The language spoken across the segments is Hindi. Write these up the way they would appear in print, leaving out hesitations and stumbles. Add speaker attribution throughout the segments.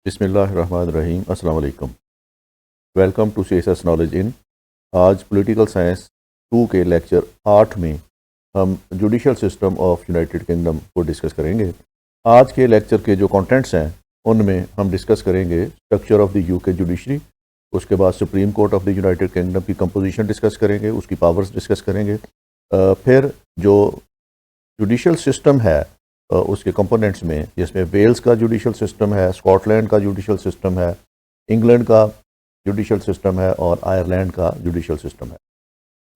Speaker 1: बिस्मिल्लाहिर्रहमानिर्रहीम। अस्सलाम वालेकुम। Welcome to CSS knowledge in. आज पॉलिटिकल साइंस 2 के लेक्चर 8 में हम judicial system of United Kingdom को डिस्कस करेंगे। आज के लेक्चर के जो कंटेंट्स हैं उनमें हम डिस्कस करेंगे structure of the UK judiciary, उसके बाद supreme court of the United Kingdom की कंपोजिशन डिस्कस करेंगे, उसकी पावर्स डिस्कस करेंगे। फिर जो जुडिशल सिस्टम है उसके कंपोनेंट्स में, जिसमें वेल्स का जुडिशल सिस्टम है, स्कॉटलैंड का जुडिशल सिस्टम है, इंग्लैंड का जुडिशल सिस्टम है और आयरलैंड का जुडिशल सिस्टम है।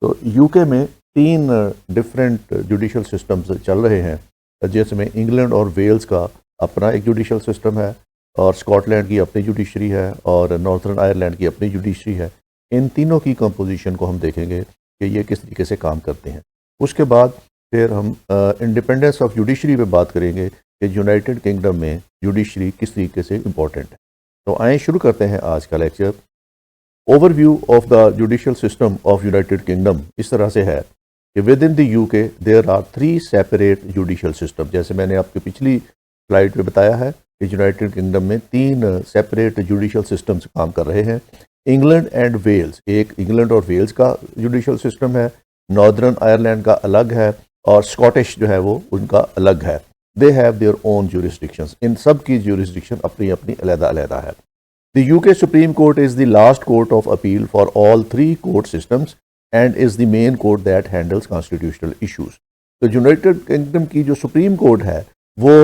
Speaker 1: तो यूके में 3 डिफरेंट जुडिशल सिस्टम्स चल रहे हैं, जिसमें इंग्लैंड और वेल्स का अपना एक जुडिशल सिस्टम है और स्कॉटलैंड की अपनी जुडिशरी है और नॉर्थर्न आयरलैंड की अपनी जुडिशरी है। इन तीनों की कंपोजिशन को हम देखेंगे कि ये किस तरीके से काम करते हैं। उसके बाद फिर हम इंडिपेंडेंस ऑफ जुडिशरी पे बात करेंगे कि यूनाइटेड किंगडम में जुडिशरी किस तरीके से इम्पोर्टेंट है। तो आइए शुरू करते हैं आज का lecture. Overview of the judicial system of United Kingdom इस तरह से है कि within the UK there are 3 separate judicial system. जैसे मैंने आपकी पिछली स्लाइड पे बताया है कि यूनाइटेड किंगडम में 3 सेपरेट जुडिशल सिस्टम्स काम कर रहे हैं। इंग्लैंड एंड वेल्स, एक इंग्लैंड और वेल्स का जुडिशल सिस्टम है, नॉर्दर्न आयरलैंड का अलग है और स्कॉटिश जो है वो उनका अलग है। They have their own jurisdictions. इन सब की ज्यूरिसडिक्शन अपनी अपनी अलग-अलग है। The UK supreme court is the last court of appeal for all 3 court systems and is the main court that handles constitutional issues. तो यूनाइटेड किंगडम की जो सुप्रीम कोर्ट है वो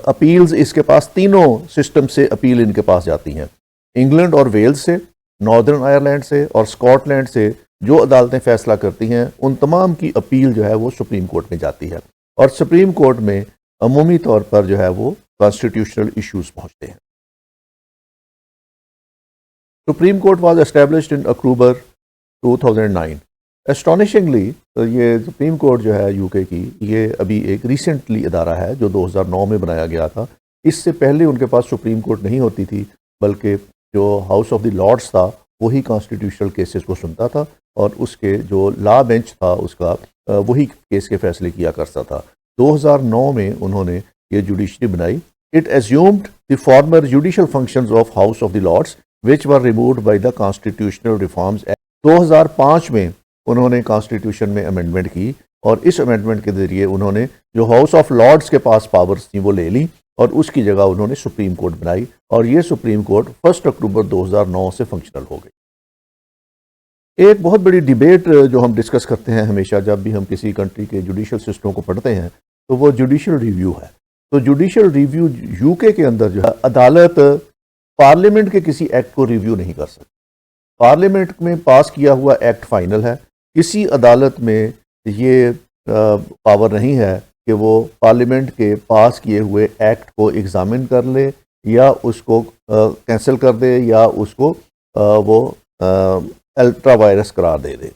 Speaker 1: अपील्स इसके पास तीनों सिस्टम से अपील इनके पास जाती हैं, इंग्लैंड और वेल्स से, नॉर्दर्न आयरलैंड से और स्कॉटलैंड से। जो अदालतें फैसला करती हैं उन तमाम की अपील जो है वो सुप्रीम कोर्ट में जाती है और सुप्रीम कोर्ट में अमूमी तौर पर जो है वो कॉन्स्टिट्यूशनल इश्यूज पहुंचते हैं। Supreme court was established in October 2009। Astonishingly ये सुप्रीम कोर्ट जो है यूके की, ये अभी एक रिसेंटली अदारा है जो 2009 में बनाया गया था। इससे पहले उनके पास सुप्रीम कोर्ट नहीं होती थी, बल्कि जो हाउस ऑफ द लॉर्ड्स था वही कॉन्स्टिट्यूशनल केसेस को सुनता था और उसके जो लॉ बेंच था उसका वही केस के फैसले किया करता था। 2009 में उन्होंने ये जुडिशरी बनाई। It assumed the former judicial functions of house of the lords which were removed by the constitutional reforms act. 2005 में उन्होंने कॉन्स्टिट्यूशन में अमेंडमेंट की और इस अमेंडमेंट के जरिए उन्होंने जो हाउस ऑफ लॉर्ड्स के पास पावर्स थी वो ले ली और उसकी जगह उन्होंने सुप्रीम कोर्ट बनाई और ये सुप्रीम कोर्ट 1 अक्टूबर 2009 से फंक्शनल हो गई। एक बहुत बड़ी डिबेट जो हम डिस्कस करते हैं हमेशा जब भी हम किसी कंट्री के जुडिशल सिस्टम को पढ़ते हैं तो वो जुडिशल रिव्यू है। तो जुडिशल रिव्यू यूके के अंदर जो है, अदालत पार्लियामेंट के किसी एक्ट को रिव्यू नहीं कर सकती। पार्लियामेंट में पास किया हुआ एक्ट फाइनल है। किसी अदालत में ये पावर नहीं है कि वो पार्लियामेंट के पास किए हुए एक्ट को एग्जामिन कर ले या उसको कैंसिल कर दे या उसको वो अल्ट्रा वायरस करार दे दे।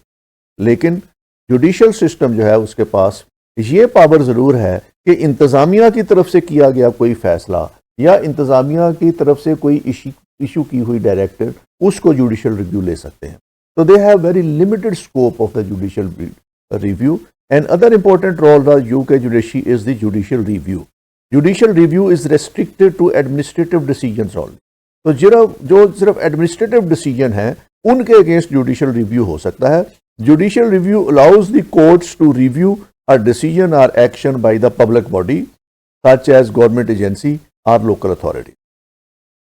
Speaker 1: लेकिन जुडिशल सिस्टम जो है उसके पास ये पावर ज़रूर है कि इंतज़ामिया की तरफ से किया गया कोई फ़ैसला या इंतज़ामिया की तरफ से कोई इशू की हुई डायरेक्टिव, उसको जुडिशल रिव्यू ले सकते हैं। तो they have very limited scope of the judicial review. And other important role the UK judiciary is the judicial review. Judicial review is restricted to administrative decisions only. तो जो सिर्फ एडमिनिस्ट्रेटिव डिसीजन है उनके अगेंस्ट जुडिशल रिव्यू हो सकता है। Judicial review allows the courts to review a decision or action by the public body such as government agency or local authority.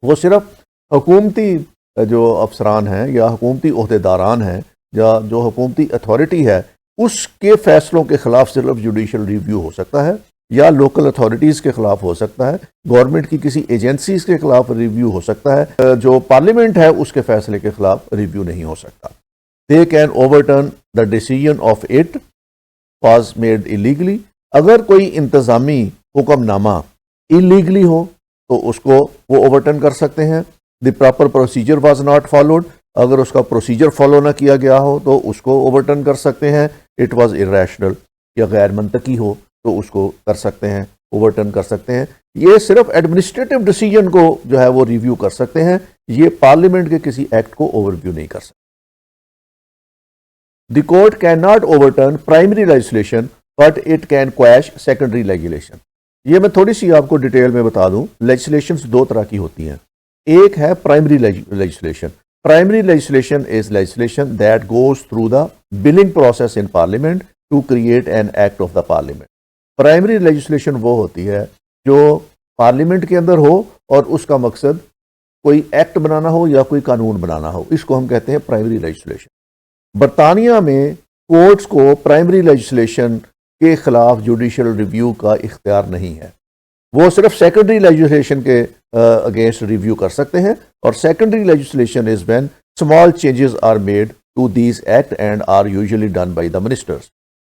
Speaker 1: वो सिर्फ हुकूमती जो अफसरान हैं या हुकूमती ओहदेदारान हैं या जो हुकूमती अथॉरिटी है उसके फैसलों के खिलाफ सिर्फ जुडिशल रिव्यू हो सकता है या लोकल अथॉरिटीज़ के खिलाफ हो सकता है, गवर्नमेंट की किसी एजेंसीज के खिलाफ रिव्यू हो सकता है, जो पार्लियामेंट है उसके फैसले के खिलाफ रिव्यू नहीं हो सकता। They can overturn the decision of it was made illegally. अगर कोई इंतज़ामी हुक्मनामा इलीगली हो तो उसको वो ओवरटर्न कर सकते हैं। The proper procedure was not followed, अगर उसका प्रोसीजर फॉलो ना किया गया हो तो उसको ओवरटर्न कर सकते हैं। इट वाज इरेशनल या गैर मंतकी हो तो उसको कर सकते हैं, ओवरटर्न कर सकते हैं। ये सिर्फ एडमिनिस्ट्रेटिव डिसीजन को जो है वो रिव्यू कर सकते हैं, ये पार्लियामेंट के किसी एक्ट को ओवरव्यू नहीं कर सकते। The court can not overturn primary legislation but it can quash secondary legislation. ये मैं थोड़ी सी आपको डिटेल में बता दूं। लेजिस्लेशंस 2 तरह की होती हैं, एक है primary legislation. Primary legislation is legislation that goes through the billing process in parliament to create an act of the parliament. Primary legislation वो होती है जो पार्लियामेंट के अंदर हो और उसका मकसद कोई एक्ट बनाना हो या कोई कानून बनाना हो, इसको हम कहते हैं प्राइमरी लेजिस्लेशन। बरतानिया में कोर्ट्स को प्राइमरी लेजिस्लेशन के खिलाफ जुडिशियल रिव्यू का इख्तियार नहीं है, वो सिर्फ सेकेंडरी लेजिस्लेशन के अगेंस्ट रिव्यू कर सकते हैं। और secondary legislation is when small changes are made to these act and are usually done by the ministers.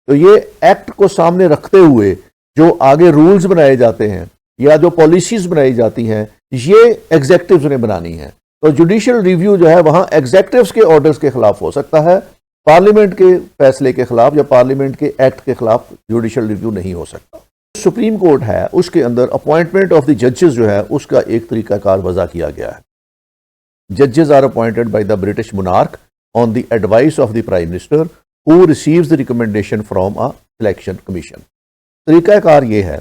Speaker 1: तो ये एक्ट को सामने रखते हुए जो आगे रूल्स बनाए जाते हैं या जो पॉलिसीज बनाई जाती हैं, ये एग्जेक्टिव्स ने बनानी है। तो जुडिशियल रिव्यू जो है वहां एग्जेक्टिव्स के ऑर्डर्स के खिलाफ हो सकता है, पार्लियामेंट के फैसले के खिलाफ या पार्लियामेंट के एक्ट के खिलाफ जुडिशियल रिव्यू नहीं हो सकता। सुप्रीम कोर्ट है उसके अंदर अपॉइंटमेंट ऑफ द जजेस जो है उसका एक तरीकाकार वजह किया गया है। जजेस are appointed by the British monarch on the advice of the prime minister who receives the recommendation from a selection commission. तरीकाकार ये है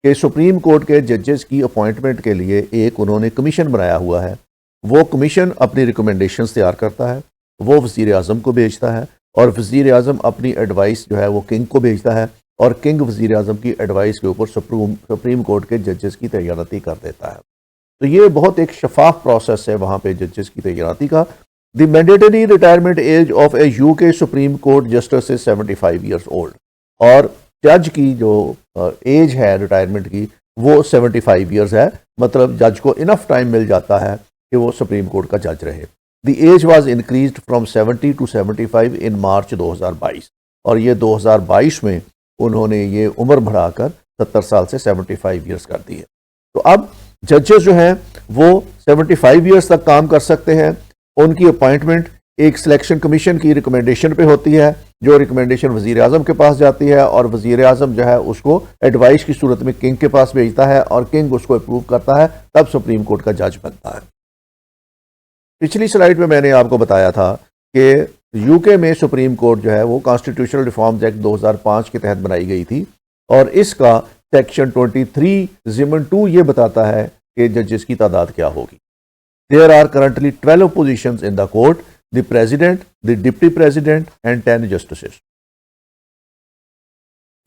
Speaker 1: कि सुप्रीम कोर्ट के जजेस की अपॉइंटमेंट के लिए एक उन्होंने कमीशन बनाया हुआ है। वो कमीशन अपनी रिकमेंडेशंस तैयार करता है, वो वज़ीर आज़म को भेजता है और वज़ीर आज़म अपनी एडवाइस जो है वो किंग को भेजता है और किंग वज़ीर आज़म की एडवाइस के ऊपर सुप्रीम कोर्ट के जजेस की तैनाती कर देता है। तो ये बहुत एक शफाफ प्रोसेस है वहाँ पे जजेस की तैनाती का। The mandatory retirement age of A UK supreme court justice is 75 years old, और जज की जो एज है रिटायरमेंट की वो 75 ईयर्स है। मतलब जज को इनफ टाइम मिल जाता है कि वो सुप्रीम कोर्ट का जज रहे। The age was increased from 70 to 75 in March 2022, और ये 2022 में उन्होंने ये उम्र बढ़ाकर 70 साल से 75 ईयर्स कर दी है। तो अब जजेस जो हैं वो 75 ईयर्स तक काम कर सकते हैं। उनकी अपॉइंटमेंट एक सिलेक्शन कमीशन की रिकमेंडेशन पे होती है, जो रिकमेंडेशन वज़ीर आज़म के पास जाती है और वज़ीर आज़म जो है उसको एडवाइस की सूरत में किंग के पास भेजता है और किंग उसको अप्रूव करता है, तब सुप्रीम कोर्ट का जज बनता है। पिछली स्लाइड में मैंने आपको बताया था कि यूके में सुप्रीम कोर्ट जो है वो कॉन्स्टिट्यूशनल रिफॉर्म्स एक्ट 2005 के तहत बनाई गई थी, और इसका सेक्शन 23 ज़िमन 2 ये बताता है कि जजेस की तादाद क्या होगी। There are currently 12 positions in the court, the president, the deputy president and 10 justices.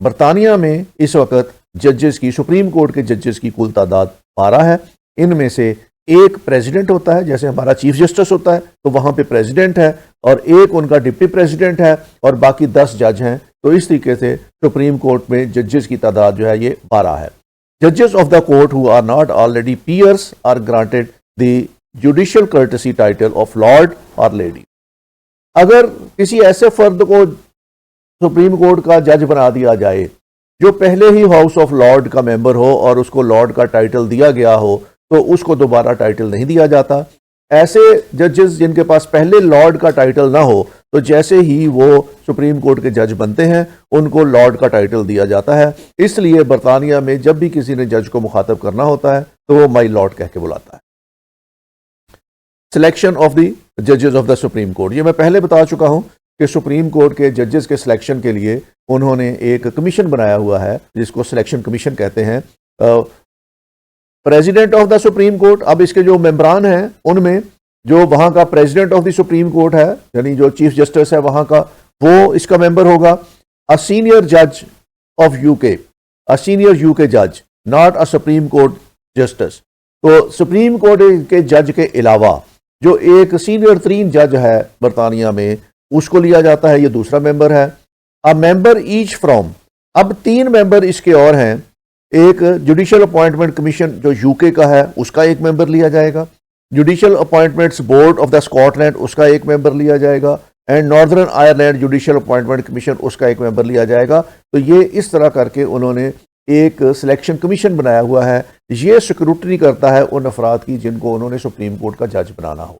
Speaker 1: बरतानिया में इस वक्त जजेस की, सुप्रीम कोर्ट के जजेस की कुल तादाद 12 है। इनमें से एक प्रेसिडेंट होता है, जैसे हमारा चीफ जस्टिस होता है तो वहां पे प्रेसिडेंट है, और एक उनका डिप्टी प्रेसिडेंट है, और बाकी 10 जज हैं। तो इस तरीके से सुप्रीम कोर्ट में जजेस की तादाद जो है ये 12 है। जजेस of the court who are not already peers are granted the judicial courtesy title of lord और लेडी। अगर किसी ऐसे फर्द को सुप्रीम कोर्ट का जज बना दिया जाए जो पहले ही हाउस ऑफ लॉर्ड का मेंबर हो और उसको लॉर्ड का टाइटल दिया गया हो, तो उसको दोबारा टाइटल नहीं दिया जाता। ऐसे जजेस जिनके पास पहले लॉर्ड का टाइटल ना हो, तो जैसे ही वो सुप्रीम कोर्ट के जज बनते हैं उनको लॉर्ड का टाइटल दिया जाता है। इसलिए बरतानिया में जब भी किसी ने जज को मुखातब करना होता है तो वो माई लॉर्ड कह के बुलाता है। सिलेक्शन ऑफ द जजेस ऑफ द सुप्रीम कोर्ट, ये मैं पहले बता चुका हूं कि सुप्रीम कोर्ट के जजेस के सिलेक्शन के लिए उन्होंने एक कमीशन बनाया हुआ है जिसको सिलेक्शन कमीशन कहते हैं। President of the supreme court, अब इसके जो मेंबरान हैं उनमें जो वहां का president of the supreme court है, यानी जो चीफ जस्टिस है वहां का, वो इसका मेंबर होगा। अ सीनियर जज of UK, a senior UK जज, not a supreme court justice. तो सुप्रीम कोर्ट के जज के अलावा जो एक सीनियर 3 जज है बरतानिया में, उसको लिया जाता है, ये दूसरा मेंबर है। अ मेंबर ईच फ्रॉम, अब 3 मेंबर इसके और हैं। एक जुडिशियल अपॉइंटमेंट कमीशन जो यूके का है उसका एक मेंबर लिया जाएगा, judicial appointments board of the Scotland उसका एक मेंबर लिया जाएगा, and Northern Ireland judicial appointment commission उसका एक मेंबर लिया जाएगा। तो ये इस तरह करके उन्होंने एक सिलेक्शन कमीशन बनाया हुआ है। ये स्क्रूटनी करता है उन अफराद की जिनको उन्होंने सुप्रीम कोर्ट का जज बनाना हो।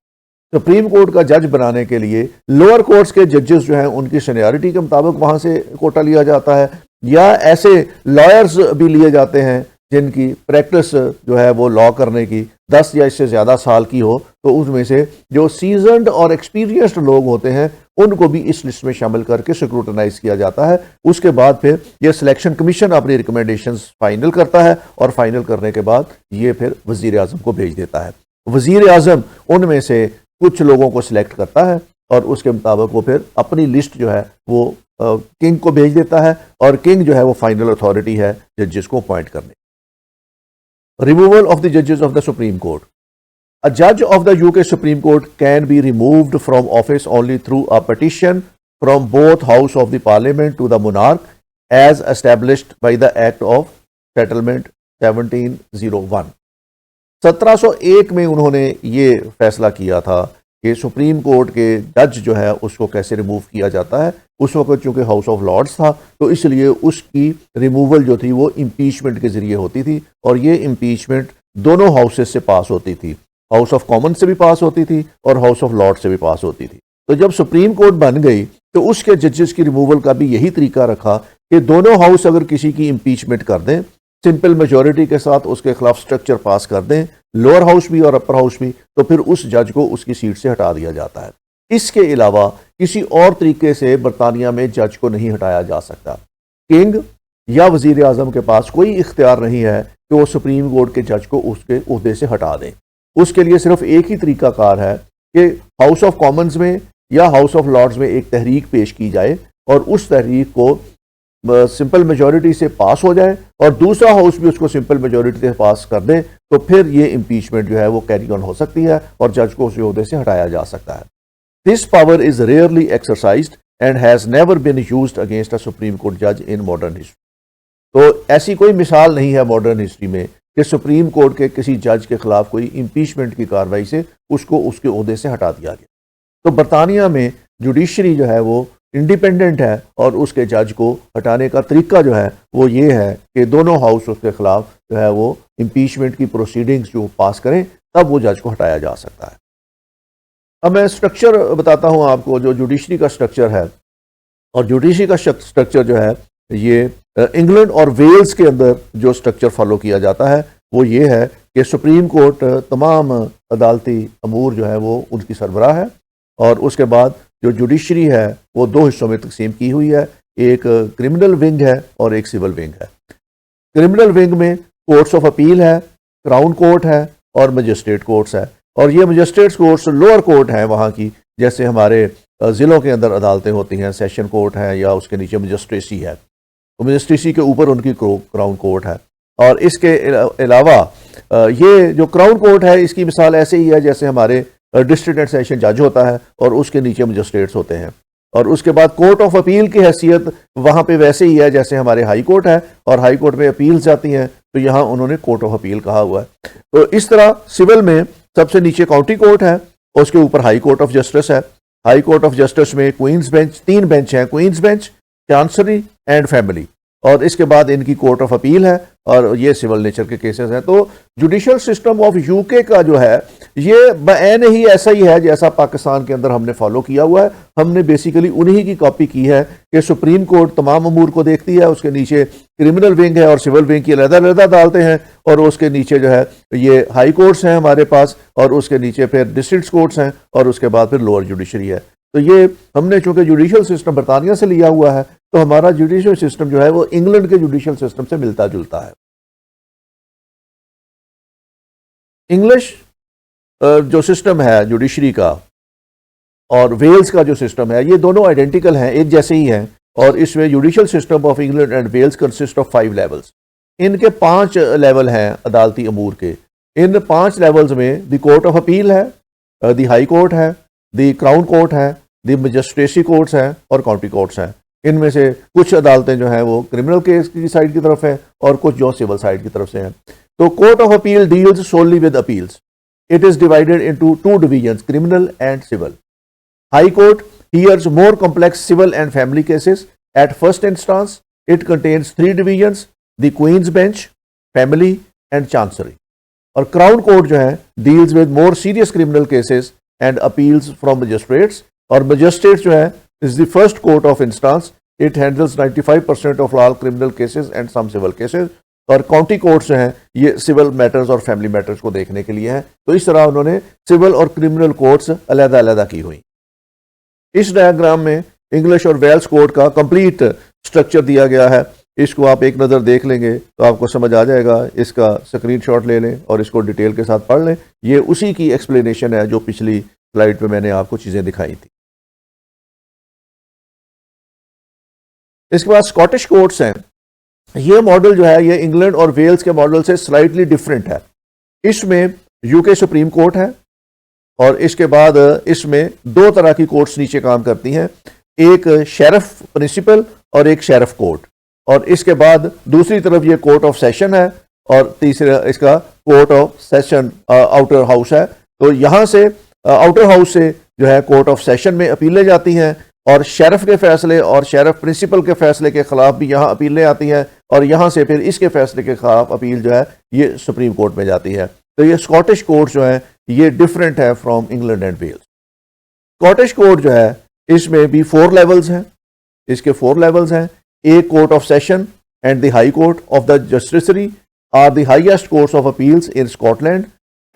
Speaker 1: सुप्रीम कोर्ट का जज बनाने के लिए लोअर कोर्ट्स के जजेस जो हैं उनकी सीनियरिटी के मुताबिक वहां से कोटा लिया जाता है, या ऐसे लॉयर्स भी लिए जाते हैं जिनकी प्रैक्टिस जो है वो लॉ करने की 10 या इससे ज़्यादा साल की हो, तो उसमें से जो सीजन्ड और एक्सपीरियंस्ड लोग होते हैं उनको भी इस लिस्ट में शामिल करके स्क्रूटनाइज किया जाता है। उसके बाद फिर ये सिलेक्शन कमीशन अपनी रिकमेंडेशंस फाइनल करता है, और फाइनल करने के बाद ये फिर वज़ीर आज़म को भेज देता है। वजीर आजम उनमें से कुछ लोगों को सिलेक्ट करता है और उसके मुताबिक वो फिर अपनी लिस्ट जो है वो किंग को भेज देता है और किंग जो है वो फाइनल अथॉरिटी है जजेस को अपॉइंट करने। रिमूवल ऑफ द जजेस of the supreme court. A judge of the UK Supreme Court can be removed from office only through a petition from both House of the Parliament to the monarch as established by the Act of Settlement 1701। 1701 में उन्होंने ये फैसला किया था कि सुप्रीम कोर्ट के जज जो है उसको कैसे रिमूव किया जाता है। उस वक्त चूंकि हाउस ऑफ लॉर्ड्स था तो इसलिए उसकी रिमूवल जो थी वो इम्पीचमेंट के जरिए होती थी और ये इम्पीचमेंट दोनों हाउसेस से पास होती थी, हाउस ऑफ कॉमन से भी पास होती थी और हाउस ऑफ लॉर्ड से भी पास होती थी। तो जब सुप्रीम कोर्ट बन गई तो उसके जजेस की रिमूवल का भी यही तरीका रखा कि दोनों हाउस अगर किसी की इम्पीचमेंट कर दें, सिंपल मेजॉरिटी के साथ उसके खिलाफ स्ट्रक्चर पास कर दें, लोअर हाउस भी और अपर हाउस भी, तो फिर उस जज को उसकी सीट से हटा दिया जाता है। इसके अलावा किसी और तरीके से बरतानिया में जज को नहीं हटाया जा सकता। किंग या वजीर आजम के पास कोई इख्तियार नहीं है कि वो सुप्रीम कोर्ट के जज को उसके ओहदे से हटा दें। उसके लिए सिर्फ एक ही तरीकाकार है कि हाउस ऑफ कॉमन्स में या हाउस ऑफ लॉर्ड्स में एक तहरीक पेश की जाए और उस तहरीक को सिंपल मेजॉरिटी से पास हो जाए और दूसरा हाउस भी उसको सिंपल मेजॉरिटी से पास कर दे, तो फिर ये इम्पीचमेंट जो है वो कैरी ऑन हो सकती है और जज को उस ओहदे से हटाया जा सकता है। This power is rarely exercised and has never been used against a supreme court जज इन मॉडर्न हिस्ट्री। तो ऐसी कोई मिसाल नहीं है मॉडर्न हिस्ट्री में कि सुप्रीम कोर्ट के किसी जज के खिलाफ कोई इम्पीचमेंट की कार्रवाई से उसको उसके ओहदे से हटा दिया गया। तो बरतानिया में जुडिशरी जो है वो इंडिपेंडेंट है और उसके जज को हटाने का तरीका जो है वो ये है कि दोनों हाउस उसके खिलाफ जो है वो इम्पीचमेंट की प्रोसीडिंग्स जो पास करें तब वो जज को हटाया जा सकता है। अब मैं स्ट्रक्चर बताता हूँ आपको जो जुडिशरी का स्ट्रक्चर है, और जुडिशरी का स्ट्रक्चर जो है ये इंग्लैंड और वेल्स के अंदर जो स्ट्रक्चर फॉलो किया जाता है वो ये है कि सुप्रीम कोर्ट तमाम अदालती अमूर जो है वो उनकी सरबराह है और उसके बाद जो जुडिशरी है वो दो हिस्सों में तकसीम की हुई है, एक क्रिमिनल विंग है और एक सिविल विंग है। क्रिमिनल विंग में कोर्ट्स ऑफ अपील है, क्राउन कोर्ट है और मजिस्ट्रेट कोर्ट्स है। और ये मजिस्ट्रेट कोर्ट्स लोअर कोर्ट हैं वहाँ की, जैसे हमारे ज़िलों के अंदर अदालतें होती हैं, सेशन कोर्ट है या उसके नीचे मजिस्ट्रेसी है, तो मजिस्ट्रेसी के ऊपर उनकी क्राउन कोर्ट है। और इसके अलावा ये जो क्राउन कोर्ट है इसकी मिसाल ऐसे ही है जैसे हमारे डिस्ट्रिक्ट एंड सेशन जज होता है और उसके नीचे मजिस्ट्रेट्स होते हैं। और उसके बाद कोर्ट ऑफ अपील की हैसियत वहाँ पे वैसे ही है जैसे हमारे हाई कोर्ट है और हाई कोर्ट में अपील्स जाती हैं तो यहाँ उन्होंने कोर्ट ऑफ अपील कहा हुआ है। तो इस तरह सिविल में सबसे नीचे काउंटी कोर्ट है, उसके ऊपर हाई कोर्ट ऑफ जस्टिस है। हाई कोर्ट ऑफ जस्टिस में क्वींस बेंच, 3 बेंच हैं, Queen's bench, chancery and family, और इसके बाद इनकी कोर्ट ऑफ अपील है और ये सिविल नेचर के केसेस हैं। तो जुडिशल सिस्टम ऑफ यूके का जो है ये बैन ही ऐसा ही है जैसा पाकिस्तान के अंदर हमने फॉलो किया हुआ है। हमने बेसिकली उन्हीं की कॉपी की है कि सुप्रीम कोर्ट तमाम अमूर को देखती है, उसके नीचे क्रिमिनल विंग है और सिविल विंग की अलग-अलग अदालतें हैं और उसके नीचे जो है ये हाई कोर्ट्स हैं हमारे पास और उसके नीचे फिर डिस्ट्रिक्ट कोर्ट्स हैं और उसके बाद फिर लोअर जुडिशरी है। तो ये हमने चूंकि जुडिशल सिस्टम बरतानिया से लिया हुआ है तो हमारा जुडिशल सिस्टम जो है वो इंग्लैंड के जुडिशल सिस्टम से मिलता जुलता है। इंग्लिश जो सिस्टम है जुडिशरी का और वेल्स का जो सिस्टम है ये दोनों आइडेंटिकल हैं, एक जैसे ही हैं। और इसमें judicial system of England and Wales consist of 5 levels. इनके 5 लेवल हैं अदालती अमूर के। इन 5 लेवल्स में द कोर्ट ऑफ अपील है, द हाई कोर्ट है, द क्राउन कोर्ट है, द मजिस्ट्रेसी कोर्ट्स हैं और काउंटी कोर्ट्स हैं। इनमें से कुछ अदालतें जो हैं वो क्रिमिनल केस की साइड की तरफ है और कुछ जो सिविल साइड की तरफ से हैं। तो court of appeal deals solely with appeals. It is divided into 2 divisions, criminal and civil. High court hears more complex civil and family cases at first instance. It contains 3 divisions, the Queen's Bench, Family and Chancery. और क्राउन कोर्ट जो है deals with more serious criminal cases and appeals from magistrates. और मजिस्ट्रेट्स जो है is the first court of instance. It handles 95% of all criminal cases and some civil cases. और काउंटी कोर्ट्स जो हैं ये सिविल मैटर्स और फैमिली मैटर्स को देखने के लिए हैं। तो इस तरह उन्होंने सिविल और क्रिमिनल कोर्ट्स अलग-अलग की हुई। इस डायग्राम में इंग्लिश और वेल्स कोर्ट का कंप्लीट स्ट्रक्चर दिया गया है। इसको आप एक नज़र देख लेंगे तो आपको समझ आ जाएगा, इसका स्क्रीनशॉट ले लें और इसको डिटेल के साथ पढ़ लें। ये उसी की एक्सप्लेनेशन है जो पिछली स्लाइड पे मैंने आपको चीज़ें दिखाई थी। इसके बाद स्कॉटिश कोर्ट्स हैं। ये मॉडल जो है ये इंग्लैंड और वेल्स के मॉडल से स्लाइटली डिफरेंट है। इसमें यूके सुप्रीम कोर्ट है और इसके बाद इसमें दो तरह की कोर्ट्स नीचे काम करती हैं, एक शेरिफ प्रिंसिपल और एक शेरिफ कोर्ट, और इसके बाद दूसरी तरफ ये कोर्ट ऑफ सेशन है और तीसरा इसका court of session outer house है। तो यहाँ से आउटर हाउस से जो है कोर्ट ऑफ सेशन में अपीलें जाती हैं और शेरिफ के फैसले और शेरिफ प्रिंसिपल के फैसले के खिलाफ भी यहाँ अपीलें आती हैं और यहाँ से फिर इसके फैसले के खिलाफ अपील जो है ये सुप्रीम कोर्ट में जाती है। तो ये स्कॉटिश कोर्ट जो है ये डिफरेंट है from England and Wales. Scottish court जो है इसमें भी 4 लेवल्स हैं, इसके 4 लेवल्स हैं। A court of session and the high court of the justiciary are the highest courts of appeals in Scotland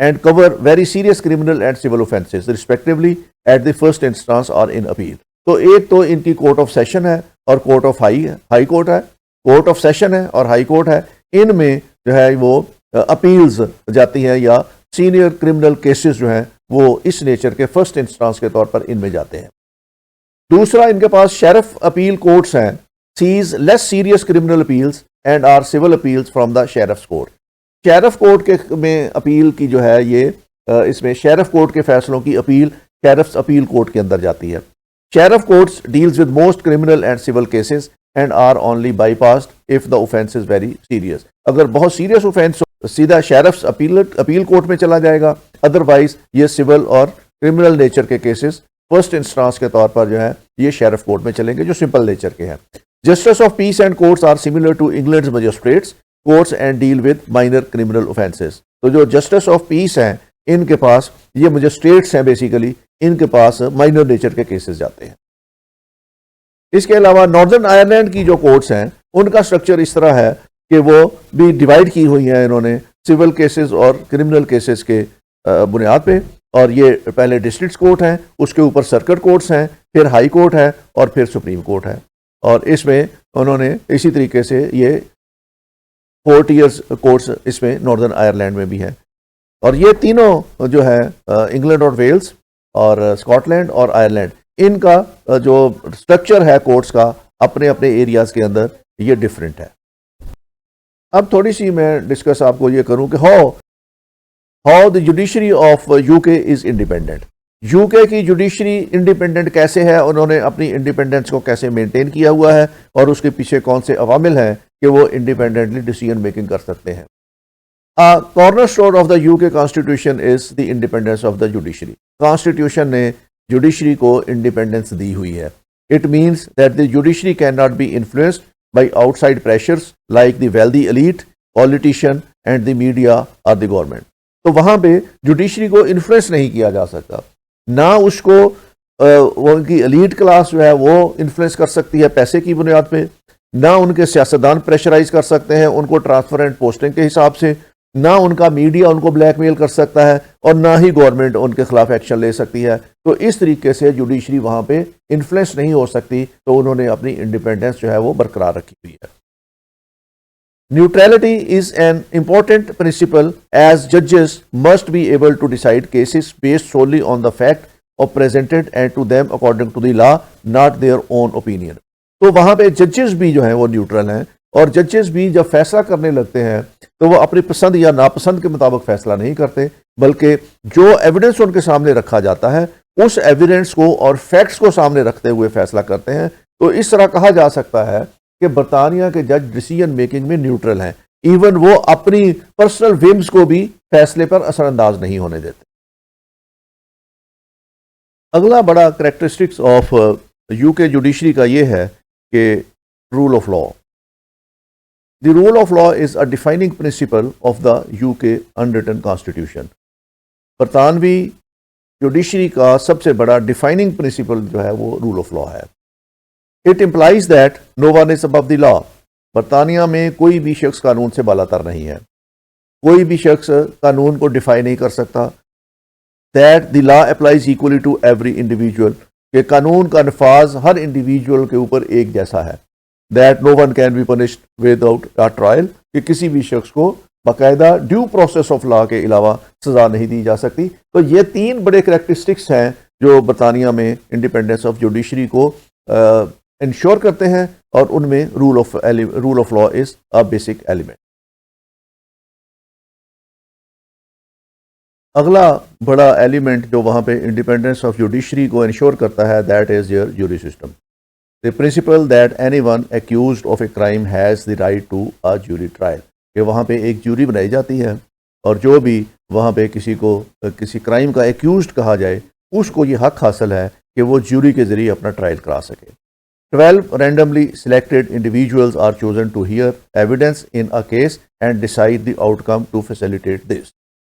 Speaker 1: and cover very serious criminal and civil offences respectively at the first instance or in appeal। तो एक तो इनकी कोर्ट ऑफ सेशन है और कोर्ट ऑफ हाई कोर्ट है, कोर्ट ऑफ सेशन है और हाई कोर्ट है। इनमें जो है वो अपील्स जाती हैं या सीनियर क्रिमिनल केसेस जो हैं वो इस नेचर के फर्स्ट इंस्टांस के तौर पर इनमें जाते हैं। दूसरा इनके पास शेरिफ अपील कोर्ट्स हैं, sees less serious criminal appeals and or civil appeals from the sheriffs court. Sheriff court के में अपील की जो है ये इसमें शेरिफ कोर्ट के फैसलों की अपील शेरिफ्स अपील कोर्ट के अंदर जाती है। Sheriff courts deals with most criminal and civil cases and are only bypassed if the offence is very serious. अगर बहुत सीरियस ऑफेंस हो सीधा शेरिफ्स अपील कोर्ट में चला जाएगा, अदरवाइज ये सिविल और क्रिमिनल नेचर के केसेस फर्स्ट इंस्टांस के तौर पर जो है ये शेरिफ कोर्ट में चलेंगे जो सिंपल नेचर के हैं। Justice of peace and courts are similar to England magistrates courts and deal with minor criminal offences. तो जो जस्टिस ऑफ पीस हैं इनके पास ये मजिस्ट्रेट्स हैं, बेसिकली इनके पास माइनर नेचर के केसेस जाते हैं। इसके अलावा नॉर्दर्न आयरलैंड की जो कोर्ट्स हैं उनका स्ट्रक्चर इस तरह है कि वो भी डिवाइड की हुई हैं इन्होंने सिविल केसेस और क्रिमिनल केसेस के बुनियाद पे, और ये पहले डिस्ट्रिक्ट कोर्ट हैं, उसके ऊपर सर्किट कोर्ट्स हैं, फिर हाई कोर्ट है और फिर सुप्रीम कोर्ट है। और इसमें उन्होंने इसी तरीके से ये 4 टियर्स कोर्ट्स इसमें नॉर्दर्न आयरलैंड में भी हैं। और ये तीनों जो है इंग्लैंड और वेल्स और स्कॉटलैंड और आयरलैंड, इनका जो स्ट्रक्चर है कोर्ट्स का अपने अपने एरियाज के अंदर ये डिफरेंट है। अब थोड़ी सी मैं डिस्कस आपको ये करूं कि how the judiciary of UK is independent. UK की जुडिशरी इंडिपेंडेंट कैसे है, उन्होंने अपनी इंडिपेंडेंस को कैसे मेंटेन किया हुआ है और उसके पीछे कौन से अवामिल हैं कि वो इंडिपेंडेंटली डिसीजन मेकिंग कर सकते हैं। Cornerstone of the UK constitution is the independence of the judiciary. Constitution ने जुडिशरी को इंडिपेंडेंस दी हुई है। It means that the judiciary can not be influenced by outside pressures like the wealthy elite, politician and the media और द गवर्नमेंट। तो वहां पे जुडिशरी को इन्फ्लुएंस नहीं किया जा सकता, ना उसको उनकी एलीट क्लास जो है वो इन्फ्लुएंस कर सकती है पैसे की बुनियाद पे, ना उनके सियासतदान प्रेशराइज कर सकते हैं उनको ट्रांसफर एंड पोस्टिंग के हिसाब से, ना उनका मीडिया उनको ब्लैकमेल कर सकता है और ना ही गवर्नमेंट उनके खिलाफ एक्शन ले सकती है। तो इस तरीके से जुडिशरी वहां पे इन्फ्लुएंस नहीं हो सकती, तो उन्होंने अपनी इंडिपेंडेंस जो है वो बरकरार रखी हुई है। Neutrality is an important principle as जजेस must be able to decide cases based solely on the fact or presented and to them according to the law, not their own opinion. तो वहां पे जजेस भी जो हैं वो न्यूट्रल हैं और जजेस भी जब फैसला करने लगते हैं तो वो अपनी पसंद या नापसंद के मुताबिक फैसला नहीं करते, बल्कि जो एविडेंस उनके सामने रखा जाता है उस एविडेंस को और फैक्ट्स को सामने रखते हुए फैसला करते हैं। तो इस तरह कहा जा सकता है कि बरतानिया के जज डिसीजन मेकिंग में न्यूट्रल हैं, इवन वो अपनी पर्सनल विम्स को भी फैसले पर असरअंदाज नहीं होने देते। अगला बड़ा कैरेक्टरिस्टिक्स ऑफ यूके जुडिशरी का ये है कि rule of law. The rule of law is a defining principle of the UK unwritten constitution. बरतानवी जुडिशरी का सबसे बड़ा डिफाइनिंग प्रिंसिपल जो है वो रूल ऑफ लॉ है। It implies that no one is above the law. बरतानिया में कोई भी शख्स कानून से बालातर नहीं है, कोई भी शख्स कानून को डिफाइन नहीं कर सकता। That the law applies equally to every individual, कि कानून का नफाज हर इंडिविजुअल के ऊपर एक जैसा है। That no one can be punished without a trial, कि किसी भी शख्स को बाकायदा ड्यू प्रोसेस ऑफ लॉ के अलावा सजा नहीं दी जा सकती। तो ये तीन बड़े करेक्टरिस्टिक्स हैं जो बरतानिया में इंडिपेंडेंस ऑफ जुडिशरी को इंश्योर करते हैं, और उनमें rule of law is a basic element. अगला बड़ा एलिमेंट जो वहाँ पे इंडिपेंडेंस ऑफ जुडिशरी को इंश्योर करता है, that is your jury system. The principle that anyone accused of a crime has the right to a jury trial, कि वहाँ पे एक ज्यूरी बनाई जाती है और जो भी वहाँ पे किसी को किसी क्राइम का एक्यूज्ड कहा जाए उसको ये हक हासिल है कि वो ज्यूरी के ज़रिए अपना ट्रायल करा सके। 12 randomly selected individuals are chosen to hear evidence in a case and decide the outcome to facilitate this।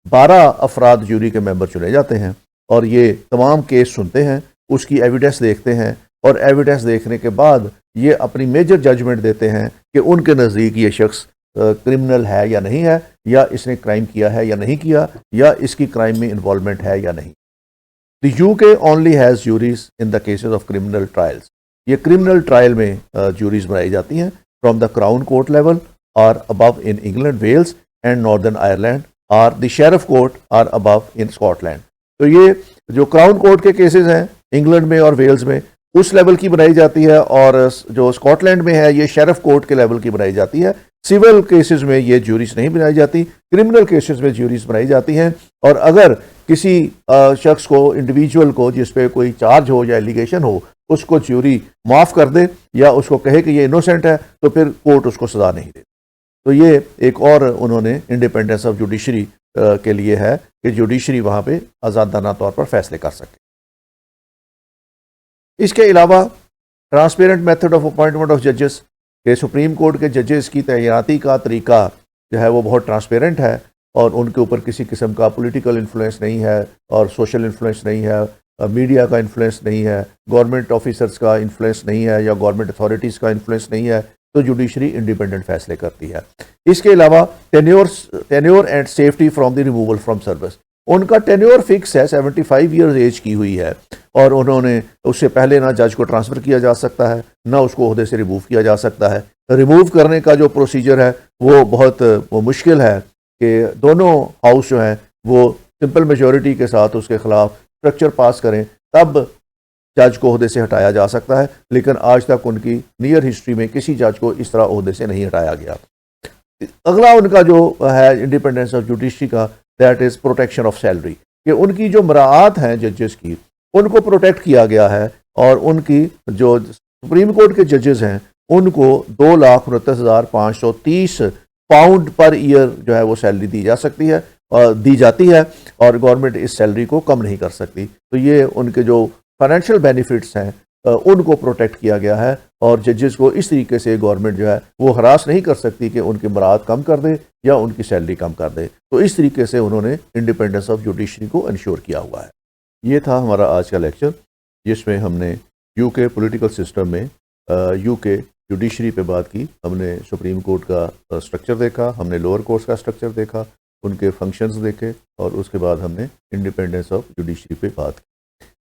Speaker 1: 12 अफराद ज्यूरी के मेंबर चुने जाते हैं और ये तमाम केस सुनते हैं, उसकी एविडेंस देखते हैं, और एविडेंस देखने के बाद ये अपनी मेजर जजमेंट देते हैं कि उनके नज़दीक ये शख्स क्रिमिनल है या नहीं है, या इसने क्राइम किया है या नहीं किया, या इसकी क्राइम में इन्वॉल्वमेंट है या नहीं। The UK only has juries in the cases of criminal trials. ये क्रिमिनल ट्रायल में ज्यूरीज बनाई जाती हैं from the crown court level or above in England, Wales and Northern Ireland, or the sheriff court or above in Scotland. तो ये जो क्राउन कोर्ट के केसेस हैं इंग्लैंड में और वेल्स में, उस लेवल की बनाई जाती है, और जो स्कॉटलैंड में है ये शेरिफ कोर्ट के लेवल की बनाई जाती है। सिविल केसेस में ये ज्यूरीज नहीं बनाई जाती, क्रिमिनल केसेस में ज्यूरीज बनाई जाती हैं। और अगर किसी शख्स को, इंडिविजुअल को, जिस पे कोई चार्ज हो या एलिगेशन हो, उसको ज्यूरी माफ़ कर दे या उसको कहे कि ये इनोसेंट है, तो फिर कोर्ट उसको सज़ा नहीं दे। तो ये एक और उन्होंने इंडिपेंडेंस ऑफ जुडिशरी के लिए है कि जुडिशरी वहाँ पे आज़ादाना तौर पर फैसले कर सके। इसके अलावा transparent method of appointment of जजेस, के सुप्रीम कोर्ट के जजेस की तैनाती का तरीका जो है वो बहुत ट्रांसपेरेंट है, और उनके ऊपर किसी किस्म का पॉलिटिकल इन्फ्लुएंस नहीं है, और सोशल इन्फ्लुएंस नहीं है, मीडिया का इन्फ्लुएंस नहीं है, गवर्नमेंट ऑफिसर्स का इन्फ्लुएंस नहीं है, या गवर्नमेंट अथॉरिटीज़ का इन्फ्लुएंस नहीं है। तो जुडिशरी इंडिपेंडेंट फैसले करती है। इसके अलावा tenure and safety from the removal from service, उनका टेन्योर फिक्स है, 75 ईयर्स एज की हुई है, और उन्होंने उससे पहले ना जज को ट्रांसफ़र किया जा सकता है, ना उसको ओहदे से रिमूव किया जा सकता है। रिमूव करने का जो प्रोसीजर है वो बहुत मुश्किल है कि दोनों हाउस जो हैं वो सिंपल मेजॉरिटी के साथ उसके खिलाफ स्ट्रक्चर पास करें, तब जज को ओहदे से हटाया जा सकता है। लेकिन आज तक उनकी नियर हिस्ट्री में किसी जज को इस तरह ओहदे से नहीं हटाया गया। अगला उनका जो है इंडिपेंडेंस ऑफ जुडिशरी का, that is protection of salary, कि उनकी जो मराआत हैं जजेस की, उनको प्रोटेक्ट किया गया है, और उनकी जो सुप्रीम कोर्ट के जजेस हैं उनको 2,29,530 पाउंड पर ईयर जो है वो सैलरी दी जाती है, और गवर्नमेंट इस सैलरी को कम नहीं कर सकती। तो ये उनके जो फाइनेंशियल बेनिफिट्स हैं उनको प्रोटेक्ट किया गया है, और जजेस को इस तरीके से गवर्नमेंट जो है वो हरास नहीं कर सकती कि उनकी मराद कम कर दे या उनकी सैलरी कम कर दे। तो इस तरीके से उन्होंने इंडिपेंडेंस ऑफ जुडिशरी को इंश्योर किया हुआ है। ये था हमारा आज का लेक्चर, जिसमें हमने यूके पॉलिटिकल सिस्टम में यूके जुडिशरी पे बात की। हमने सुप्रीम कोर्ट का स्ट्रक्चर देखा, हमने लोअर कोर्ट्स का स्ट्रक्चर देखा, उनके फंक्शंस देखे, और उसके बाद हमने इंडिपेंडेंस ऑफ जुडिशरी पे बात की।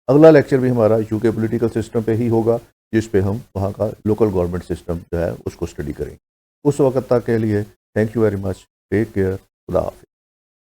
Speaker 1: अगला लेक्चर भी हमारा यूके पॉलिटिकल सिस्टम पे ही होगा, जिस पे हम वहाँ का लोकल गवर्नमेंट सिस्टम जो है उसको स्टडी करेंगे। उस वक्त तक के लिए thank you very much, take care, खुदा हाफिज़।